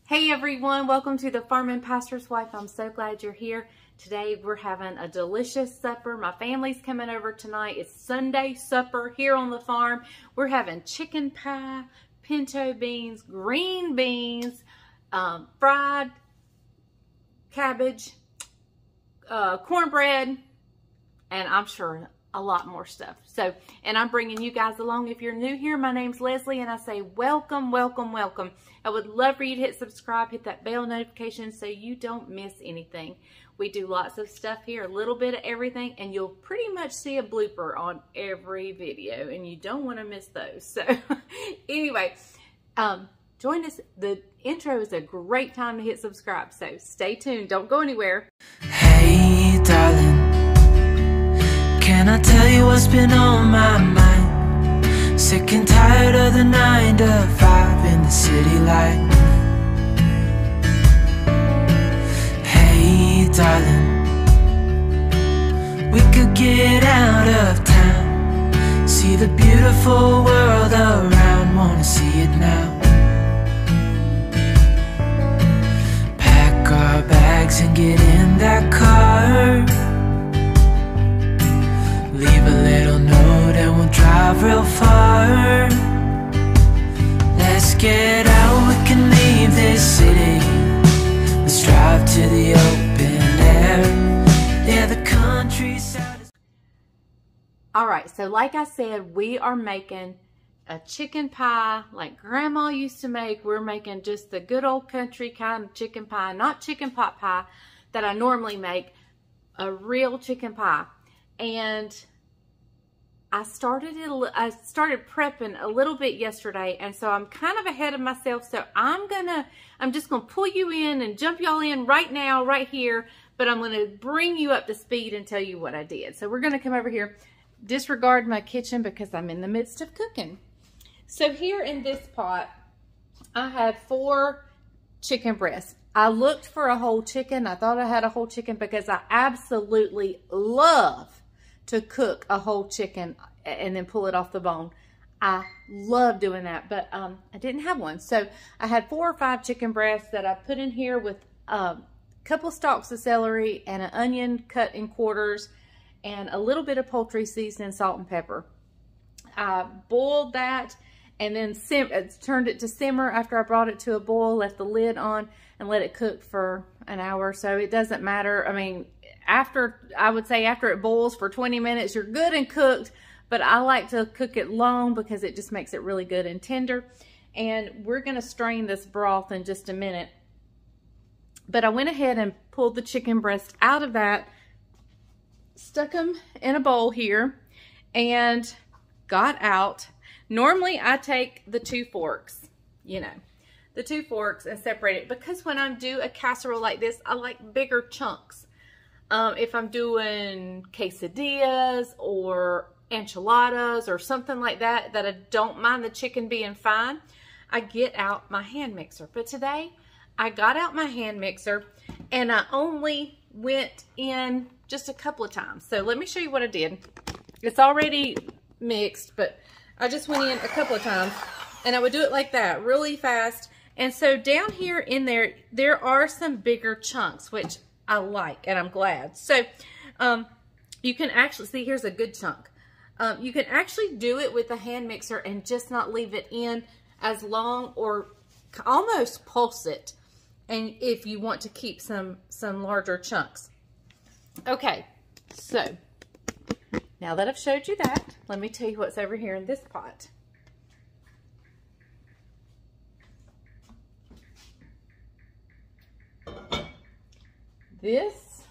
Hey everyone, welcome to the Farm and Pastor's Wife. I'm so glad you're here. Today we're having a delicious supper. My family's coming over tonight. It's Sunday supper here on the farm. We're having chicken pie, pinto beans, green beans, fried cabbage, cornbread, and I'm sure a lot more stuff. So, and I'm bringing you guys along. If you're new here, my name's Leslie, and I say welcome, welcome, welcome. I would love for you to hit subscribe, hit that bell notification so you don't miss anything. We do lots of stuff here, a little bit of everything, and you'll pretty much see a blooper on every video, and you don't want to miss those. So, anyway, join us. The intro is a great time to hit subscribe, so stay tuned. Don't go anywhere. Hey, darling. Can I tell you what's been on my mind? Sick and tired of the 9 to 5 in the city life. Hey, darling, we could get out of town, see the beautiful world around, wanna see it now. Pack our bags and get in that car, leave a little note and we'll drive real far. Let's get out, we can leave this city. Let's drive to the open air. Yeah, the countryside is... Alright, so like I said, we are making a chicken pie like Grandma used to make. We're making just the good old country kind of chicken pie, not chicken pot pie that I normally make, a real chicken pie. And I started prepping a little bit yesterday, and so I'm kind of ahead of myself. So I'm just gonna pull you in and jump y'all in right now, right here. But I'm gonna bring you up to speed and tell you what I did. So we're gonna come over here, disregard my kitchen because I'm in the midst of cooking. So here in this pot, I had 4 chicken breasts. I looked for a whole chicken. I thought I had a whole chicken because I absolutely love to cook a whole chicken and then pull it off the bone. I love doing that, but I didn't have one. So I had 4 or 5 chicken breasts that I put in here with a couple stalks of celery and an onion cut in quarters and a little bit of poultry seasoning, salt and pepper. I boiled that and then turned it to simmer after I brought it to a boil, left the lid on and let it cook for an hour. So it doesn't matter. I mean, I would say after it boils for 20 minutes, you're good and cooked, but I like to cook it long because it just makes it really good and tender. And we're gonna strain this broth in just a minute. But I went ahead and pulled the chicken breast out of that, stuck them in a bowl here, and got out. Normally I take the 2 forks, you know, the 2 forks and separate it, because when I do a casserole like this, I like bigger chunks. If I'm doing quesadillas or enchiladas or something like that, that I don't mind the chicken being fine, I get out my hand mixer. But today, I got out my hand mixer and I only went in just a couple of times. So let me show you what I did. It's already mixed, but I just went in a couple of times and I would do it like that, really fast. And so down here in there are some bigger chunks, which I like, and I'm glad. So, you can actually, see, here's a good chunk. You can actually do it with a hand mixer and just not leave it in as long, or almost pulse it, and if you want to keep some larger chunks. Okay, so, now that I've showed you that, let me tell you what's over here in this pot. This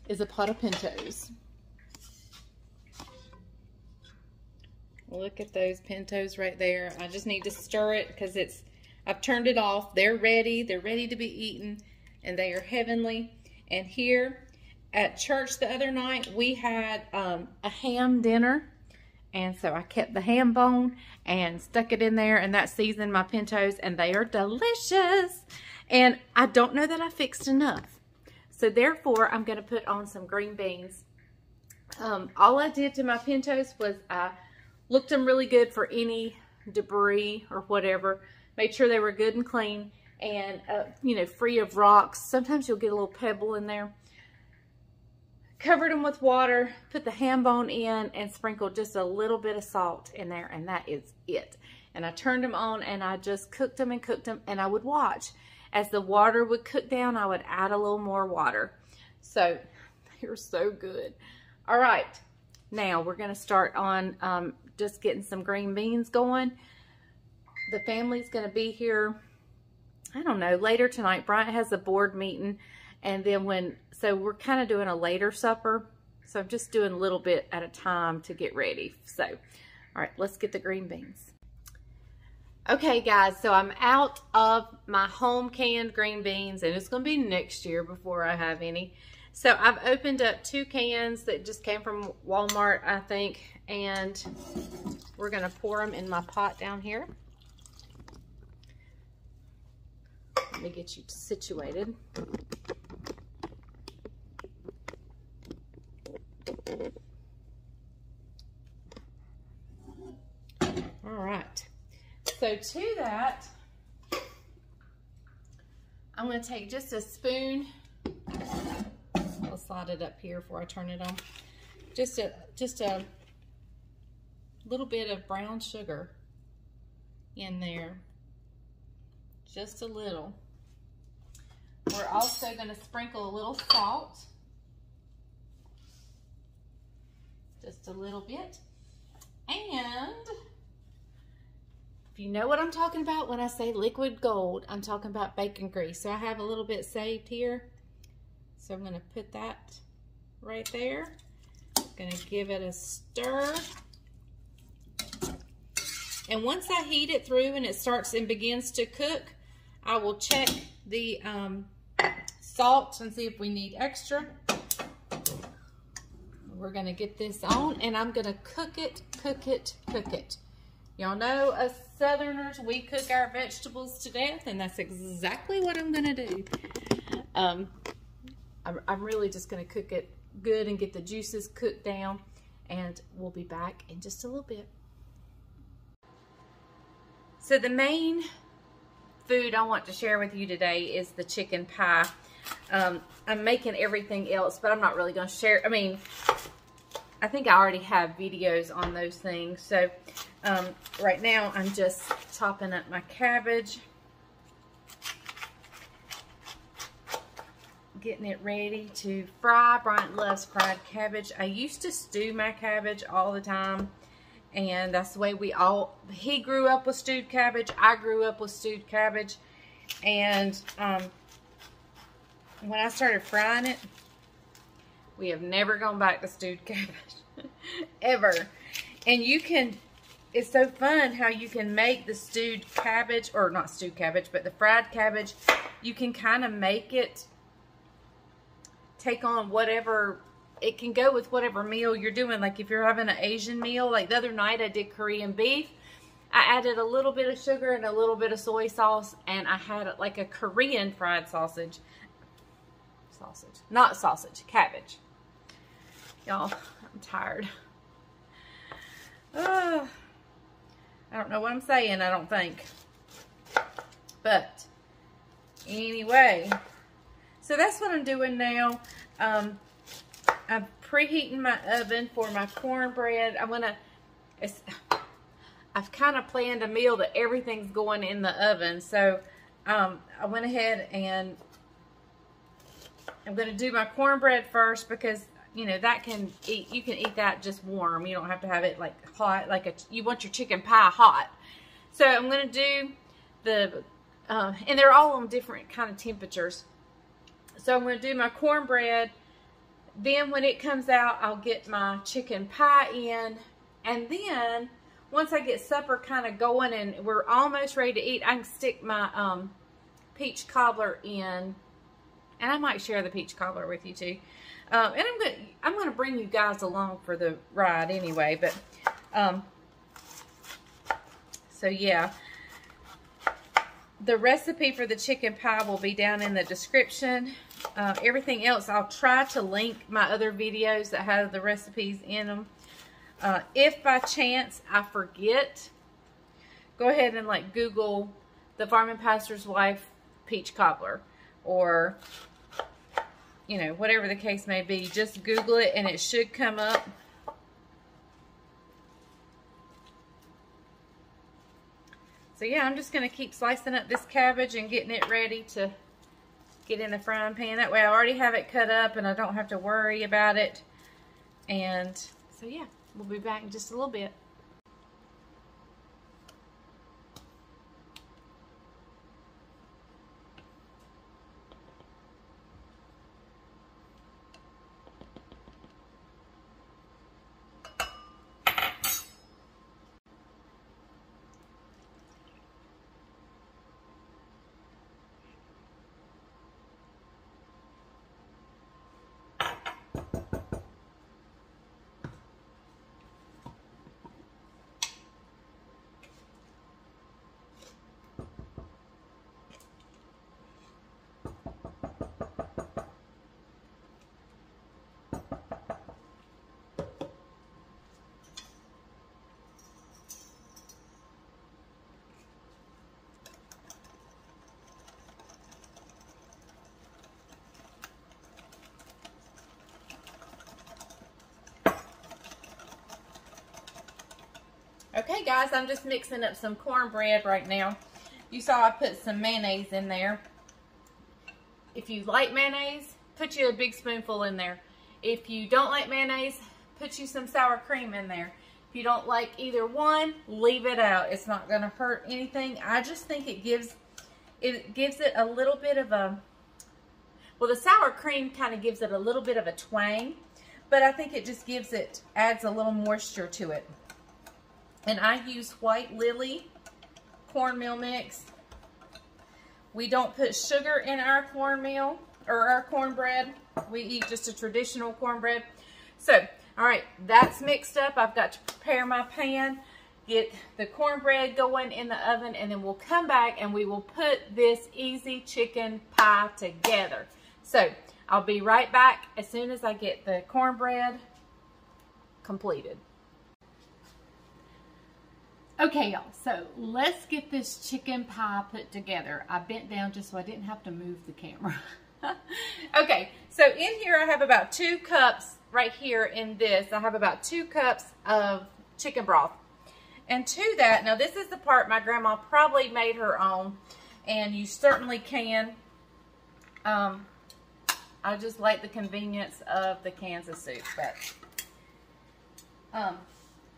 is a pot of pintos. Look at those pintos right there. I just need to stir it because I've turned it off. They're ready to be eaten, and they are heavenly. And here at church the other night, we had a ham dinner. And so I kept the ham bone and stuck it in there, and that seasoned my pintos, and they are delicious. And I don't know that I fixed enough. So therefore, I'm going to put on some green beans. All I did to my pintos was I looked them really good for any debris or whatever. Made sure they were good and clean. and, you know, free of rocks. Sometimes you'll get a little pebble in there. Covered them with water, put the ham bone in, and sprinkled just a little bit of salt in there, and that is it. And I turned them on, and I just cooked them, and I would watch. As the water would cook down, I would add a little more water. So, they're so good. All right, now we're going to start on just getting some green beans going. The family's going to be here, I don't know, later tonight. Bryant has a board meeting. And then so we're kind of doing a later supper. So I'm just doing a little bit at a time to get ready. So, all right, let's get the green beans. Okay, guys, so I'm out of my home canned green beans, and it's going to be next year before I have any. So I've opened up 2 cans that just came from Walmart, I think, and we're going to pour them in my pot down here. Let me get you situated. All right, so to that, I'm going to take just a spoon. I'll slide it up here before I turn it on. Just a little bit of brown sugar in there, just a little. We're also going to sprinkle a little salt. Just a little bit. And if you know what I'm talking about when I say liquid gold, I'm talking about bacon grease. So I have a little bit saved here. So I'm going to put that right there. I'm going to give it a stir. And once I heat it through and it starts and begins to cook, I will check the salt and see if we need extra. We're going to get this on, and I'm going to cook it. Y'all know us Southerners, we cook our vegetables to death, and that's exactly what I'm going to do. I'm really just going to cook it good and get the juices cooked down, and we'll be back in just a little bit. So the main food I want to share with you today is the chicken pie. I'm making everything else, but I'm not really going to share. I mean, I think I already have videos on those things. So right now I'm just chopping up my cabbage, getting it ready to fry. Bryant loves fried cabbage. I used to stew my cabbage all the time, and that's the way he grew up with stewed cabbage. I grew up with stewed cabbage, and when I started frying it, we have never gone back to stewed cabbage, ever. And it's so fun how you can make the stewed cabbage, or not stewed cabbage, but the fried cabbage, you can kind of make it take on whatever, it can go with whatever meal you're doing. Like if you're having an Asian meal, like the other night I did Korean beef. I added a little bit of sugar and a little bit of soy sauce, and I had like a Korean fried sausage. Not sausage, cabbage. Y'all, I'm tired. I don't know what I'm saying, I don't think. But anyway, so that's what I'm doing now. I'm preheating my oven for my cornbread. I've kind of planned a meal that everything's going in the oven. So I went ahead and I'm going to do my cornbread first, because you know that you can eat that just warm. You don't have to have it like hot, you want your chicken pie hot. So I'm going to do and they're all on different kind of temperatures. So I'm going to do my cornbread. Then when it comes out, I'll get my chicken pie in, and then once I get supper kind of going and we're almost ready to eat, I can stick my peach cobbler in. And I might share the peach cobbler with you too. And I'm gonna bring you guys along for the ride anyway. But so yeah, the recipe for the chicken pie will be down in the description. Everything else, I'll try to link my other videos that have the recipes in them. If by chance I forget, go ahead and like Google the Farm and Pastor's Wife peach cobbler, or, you know, whatever the case may be. Just Google it and it should come up. So yeah, I'm just going to keep slicing up this cabbage and getting it ready to get in the frying pan. That way I already have it cut up and I don't have to worry about it. And so yeah, we'll be back in just a little bit. Okay guys, I'm just mixing up some cornbread right now. You saw I put some mayonnaise in there. If you like mayonnaise, put you a big spoonful in there. If you don't like mayonnaise, put you some sour cream in there. If you don't like either one, leave it out. It's not going to hurt anything. I just think it gives it a little bit of a, well, the sour cream kind of gives it a little bit of a twang, but I think it just adds a little moisture to it. And I use White Lily cornmeal mix. We don't put sugar in our cornmeal or our cornbread. We eat just a traditional cornbread. So, all right, that's mixed up. I've got to prepare my pan, get the cornbread going in the oven, and then we'll come back and we will put this easy chicken pie together. So, I'll be right back as soon as I get the cornbread completed. Okay, y'all, so let's get this chicken pie put together. I bent down just so I didn't have to move the camera. Okay, so in here I have about 2 cups right here in this. I have about 2 cups of chicken broth. And to that, now this is the part my grandma probably made her own, and you certainly can. I just like the convenience of the cans of soup, but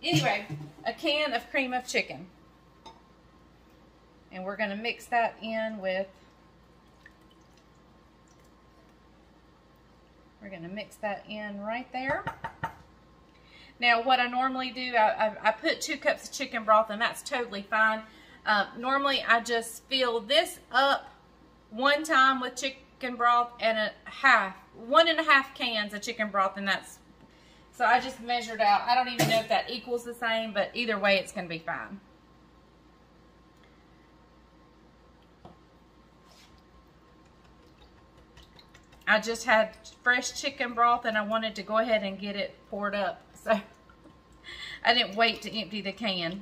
anyway, a can of cream of chicken. And we're going to mix that in with, we're going to mix that in right there. Now what I normally do, I put 2 cups of chicken broth, and that's totally fine. Normally I just fill this up one time with chicken broth and 1.5 cans of chicken broth, and that's, so I just measured out. I don't even know if that equals the same, but either way it's going to be fine. I just had fresh chicken broth and I wanted to go ahead and get it poured up, so I didn't wait to empty the can.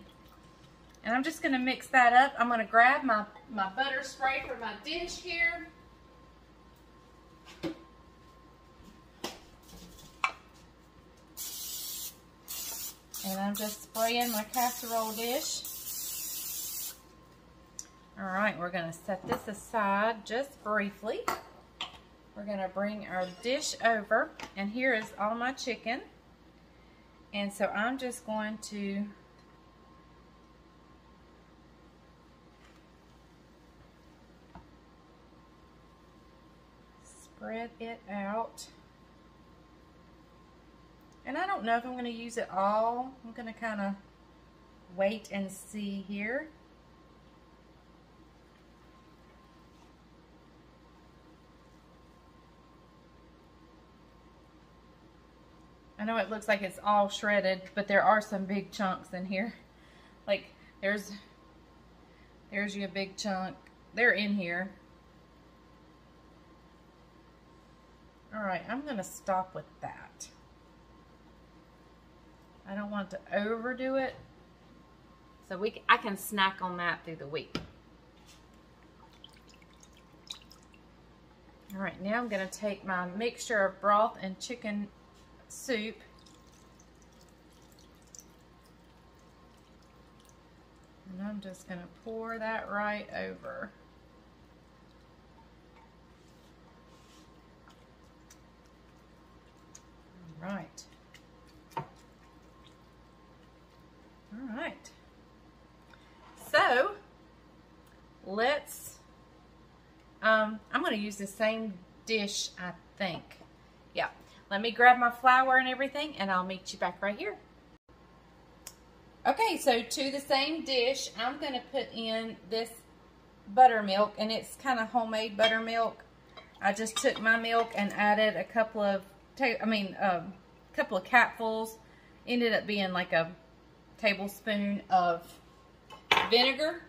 And I'm just going to mix that up. I'm going to grab my butter spray for my dish here. And I'm just spraying my casserole dish. All right, we're going to set this aside just briefly. We're going to bring our dish over, and here is all my chicken. And so I'm just going to spread it out. And I don't know if I'm going to use it all. I'm going to kind of wait and see here. I know it looks like it's all shredded, but there are some big chunks in here. Like there's your big chunk. They're in here. All right, I'm going to stop with that. I don't want to overdo it, so I can snack on that through the week. All right, now I'm going to take my mixture of broth and chicken soup. And I'm just going to pour that right over. All right. All right. So, let's, I'm going to use the same dish, I think. Yeah. Let me grab my flour and everything, and I'll meet you back right here. Okay, so to the same dish, I'm going to put in this buttermilk, and it's kind of homemade buttermilk. I just took my milk and added a couple of, couple of capfuls. Ended up being like a tablespoon of vinegar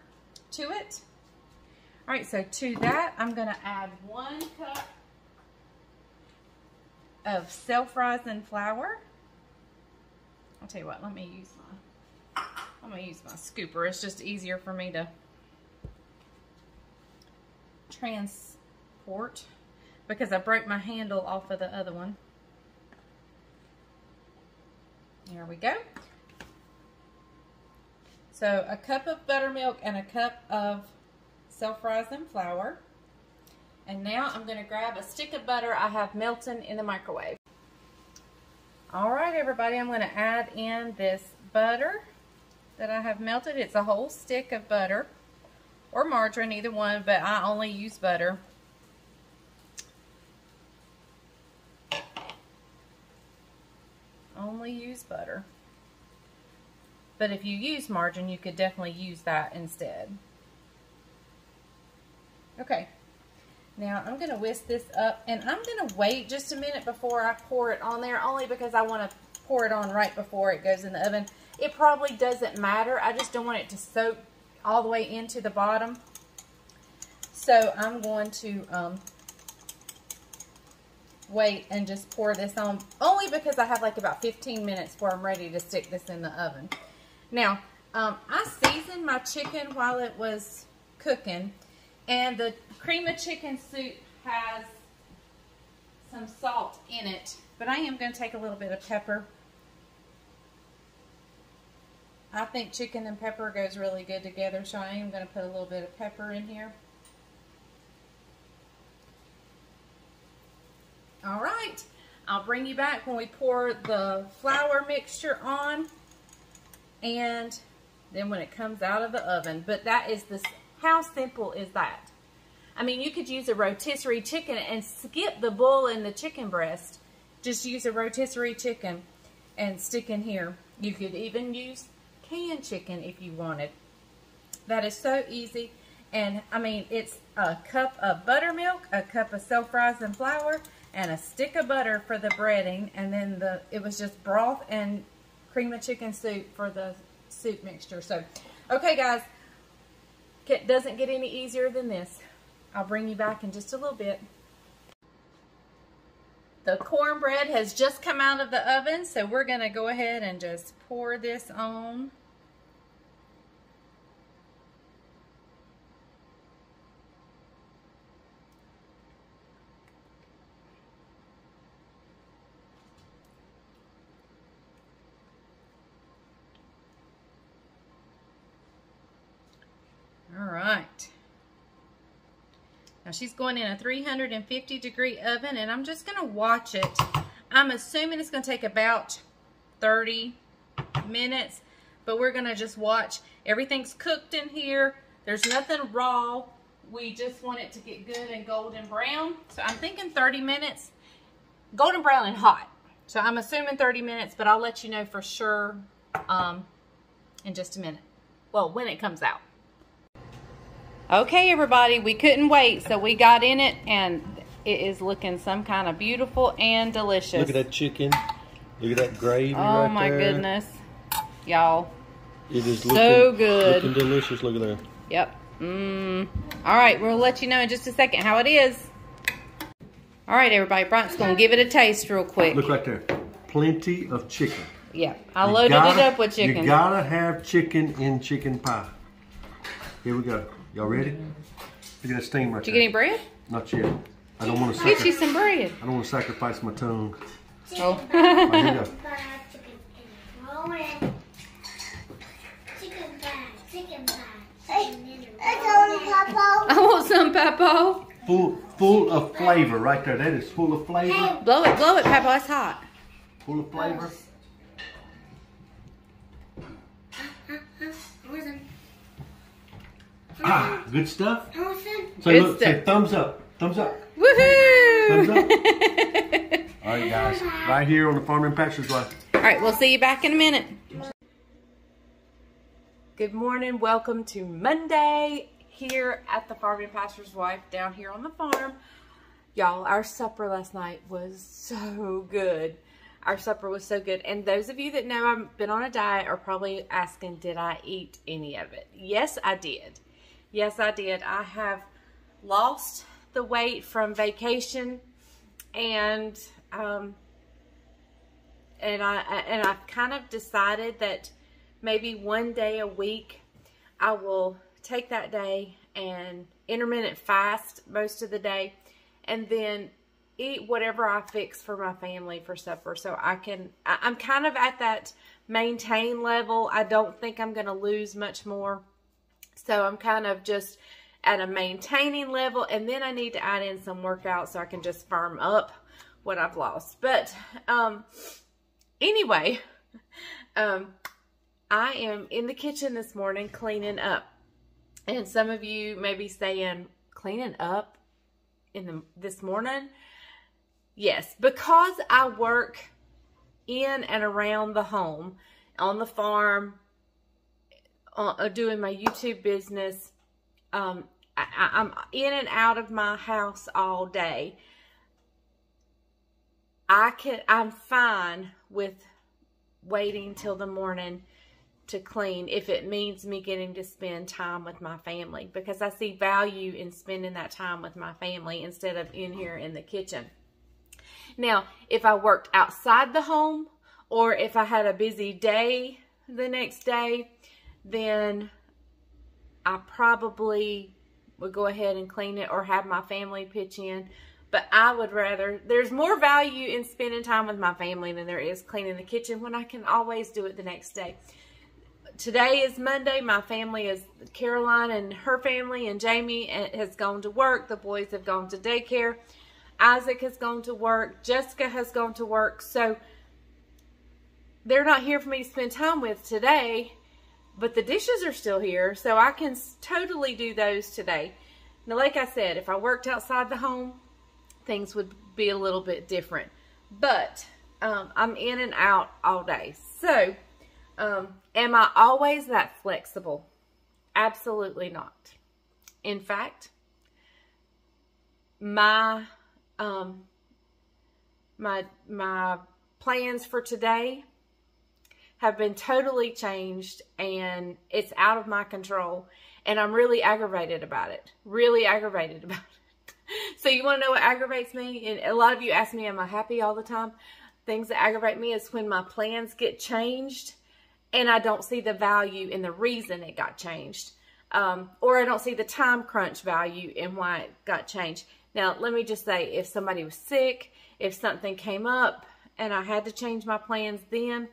to it. All right, so to that, I'm going to add 1 cup of self-rising flour. I'll tell you what, I'm going to use my scooper. It's just easier for me to transport because I broke my handle off of the other one. There we go. So a cup of buttermilk and a cup of self-rising flour. And now I'm going to grab a stick of butter I have melting in the microwave. All right, everybody, I'm going to add in this butter that I have melted. It's a whole stick of butter or margarine, either one, but I only use butter. Only use butter. But if you use margarine, you could definitely use that instead. Okay. Now I'm going to whisk this up, and I'm going to wait just a minute before I pour it on there, only because I want to pour it on right before it goes in the oven. It probably doesn't matter. I just don't want it to soak all the way into the bottom. So I'm going to wait and just pour this on, only because I have like about 15 minutes before I'm ready to stick this in the oven. Now, I seasoned my chicken while it was cooking, and the cream of chicken soup has some salt in it, but I am going to take a little bit of pepper. I think chicken and pepper goes really good together, so I am going to put a little bit of pepper in here. All right, I'll bring you back when we pour the flour mixture on, and then when it comes out of the oven. But that is this. How simple is that? I mean, you could use a rotisserie chicken and skip the bull and the chicken breast. Just use a rotisserie chicken and stick in here. You could even use canned chicken if you wanted. That is so easy. And I mean, it's a cup of buttermilk, a cup of self-rising flour, and a stick of butter for the breading, and then it was just broth and cream of chicken soup for the soup mixture. So, okay guys, it doesn't get any easier than this. I'll bring you back in just a little bit. The cornbread has just come out of the oven, so we're going to go ahead and just pour this on. All right. Now she's going in a 350-degree oven, and I'm just going to watch it. I'm assuming it's going to take about 30 minutes, but we're going to just watch. Everything's cooked in here. There's nothing raw. We just want it to get good and golden brown. So I'm thinking 30 minutes. Golden brown and hot. So I'm assuming 30 minutes, but I'll let you know for sure in just a minute. Well, when it comes out. Okay, everybody, we couldn't wait, so we got in it, and it is looking some kind of beautiful and delicious. Look at that chicken. Look at that gravy right there. Oh, my goodness. Y'all. It is so good. Looking delicious. Look at that. Yep. All right, we'll let you know in just a second how it is. All right, everybody, Bryant's going to give it a taste real quick. Look right there. Plenty of chicken. Yeah, I loaded it up with chicken. You got to have chicken in chicken pie. Here we go. Y'all ready? Look at that steam right there. Did you get any bread? Not yet. I don't want to Get you some bread. I don't want to sacrifice my tongue. Oh. Right, here you go. I want some, Papa. Full of flavor right there. That is full of flavor. Blow it, Papa. It's hot. Full of flavor. Ah, good stuff. So Good look, stuff. say thumbs up. Thumbs up. Woohoo! Thumbs up. All right, guys. Right here on the Farmer and Pastor's Life. All right, we'll see you back in a minute. Good morning. Welcome to Monday here at the Farm and Pastor's Wife down here on the farm. Y'all, our supper last night was so good. Our supper was so good. And those of you that know I've been on a diet are probably asking, did I eat any of it? Yes, I did. Yes, I did. I have lost the weight from vacation, and I've kind of decided that maybe one day a week I will take that day and intermittent fast most of the day, and then eat whatever I fix for my family for supper. So I'm kind of at that maintain level. I don't think I'm going to lose much more. So I'm kind of just at a maintaining level, and then I need to add in some workout so I can just firm up what I've lost. But anyway, I am in the kitchen this morning cleaning up. And some of you may be saying, cleaning up this morning? Yes, because I work in and around the home, on the farm, doing my YouTube business. I'm in and out of my house all day. I'm fine with waiting till the morning to clean if it means me getting to spend time with my family, because I see value in spending that time with my family instead of in here in the kitchen. Now, if I worked outside the home, or if I had a busy day the next day, then I probably would go ahead and clean it or have my family pitch in. But I would rather, there's more value in spending time with my family than there is cleaning the kitchen when I can always do it the next day. Today is Monday. My family is Caroline and her family, and Jamie has gone to work. The boys have gone to daycare. Isaac has gone to work. Jessica has gone to work. So they're not here for me to spend time with today, but the dishes are still here, so I can totally do those today. Now, like I said, if I worked outside the home, things would be a little bit different. But I'm in and out all day. So, am I always that flexible? Absolutely not. In fact, my plans for today have been totally changed, and it's out of my control, and I'm really aggravated about it. Really aggravated about it. So you want to know what aggravates me? And a lot of you ask me, am I happy all the time? Things that aggravate me is when my plans get changed and I don't see the value in the reason it got changed. Or I don't see the time crunch value in why it got changed. Now, let me just say, if somebody was sick, if something came up and I had to change my plans then,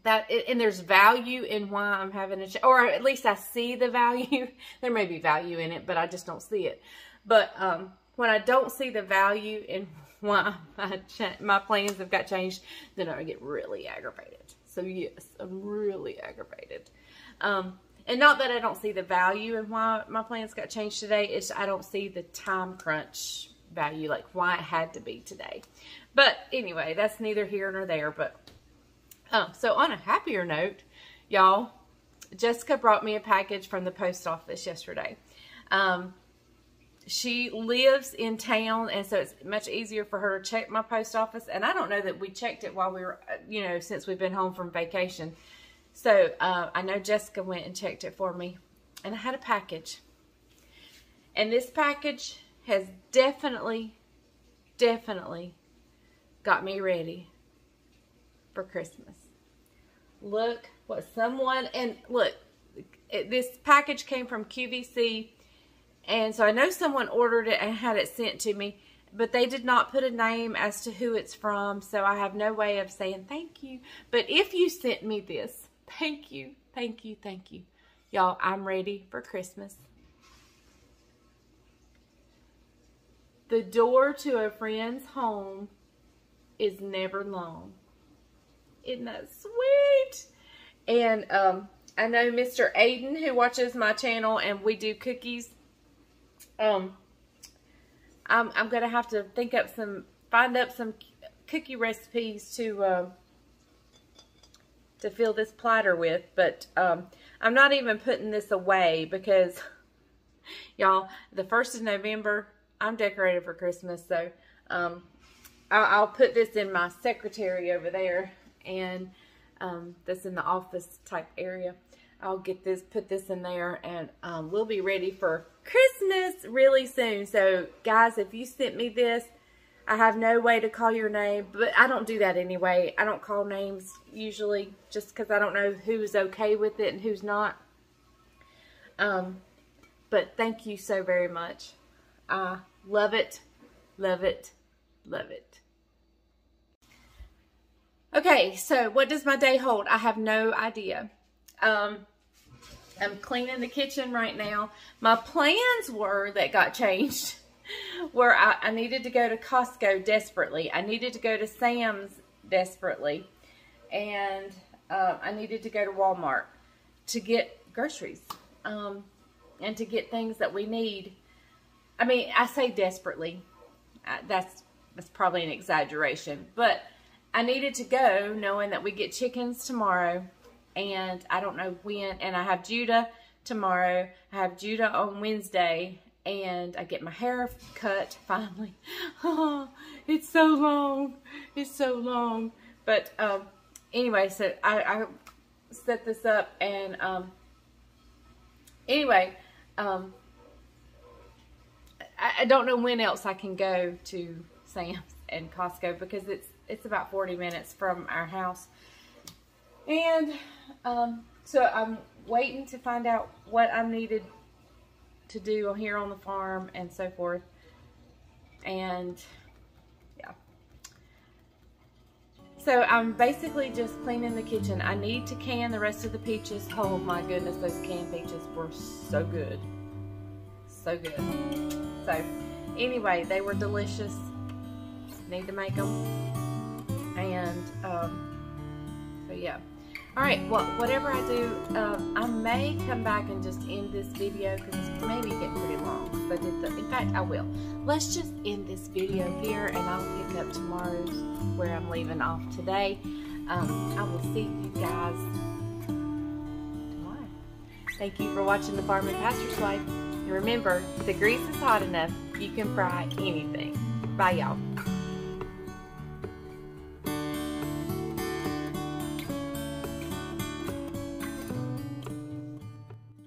and there's value in why I'm having a change, or at least I see the value. There may be value in it, but I just don't see it. But when I don't see the value in why my plans have got changed, then I get really aggravated. So yes, I'm really aggravated. And not that I don't see the value in why my plans got changed today. It's I don't see the time crunch value, like why it had to be today. But anyway, that's neither here nor there. But so on a happier note, y'all, Jessica brought me a package from the post office yesterday. She lives in town, and so it's much easier for her to check my post office. And I don't know that we checked it while we were, since we've been home from vacation. So I know Jessica went and checked it for me, and I had a package. And this package has definitely got me ready for Christmas. Look what this package came from QVC. And so I know someone ordered it and had it sent to me. but they did not put a name as to who it's from, so I have no way of saying thank you. But if you sent me this, thank you, thank you, thank you. Y'all, I'm ready for Christmas. The door to a friend's home is never long. Isn't that sweet? And I know Mr. Aiden, who watches my channel, and we do cookies. I'm gonna have to find up some cookie recipes to fill this platter with. But I'm not even putting this away because, y'all, the 1st of November, I'm decorated for Christmas. So I'll put this in my secretary over there, and that's in the office type area. I'll get this, put this in there, and we'll be ready for Christmas really soon. So guys, if you sent me this, I have no way to call your name, but I don't do that anyway. I don't call names usually just because I don't know who's okay with it and who's not. But thank you so very much. I love it, love it, love it. Okay, so what does my day hold? I have no idea. I'm cleaning the kitchen right now. My plans were that got changed. Where I needed to go to Costco desperately. I needed to go to Sam's desperately. And I needed to go to Walmart to get groceries. And to get things that we need. I mean, I say desperately. That's probably an exaggeration. But I needed to go knowing that we get chickens tomorrow. And I don't know when. And I have Judah tomorrow. I have Judah on Wednesday. And I get my hair cut finally. Oh, it's so long. It's so long. But anyway, so I set this up. And anyway, I don't know when else I can go to Sam's and Costco because it's about 40 minutes from our house. And so I'm waiting to find out what I needed to do here on the farm and so forth. And yeah. So I'm basically just cleaning the kitchen. I need to can the rest of the peaches. Oh my goodness, those canned peaches were so good. So good. So anyway, they were delicious. Need to make them. And so yeah. Alright, well, whatever I do, I may come back and just end this video because it's maybe getting pretty long. Because I did in fact, I will. Let's just end this video here and I'll pick up tomorrow's where I'm leaving off today. I will see you guys tomorrow. Thank you for watching The Farm and Pastor's Wife. And remember, if the grease is hot enough, you can fry anything. Bye, y'all.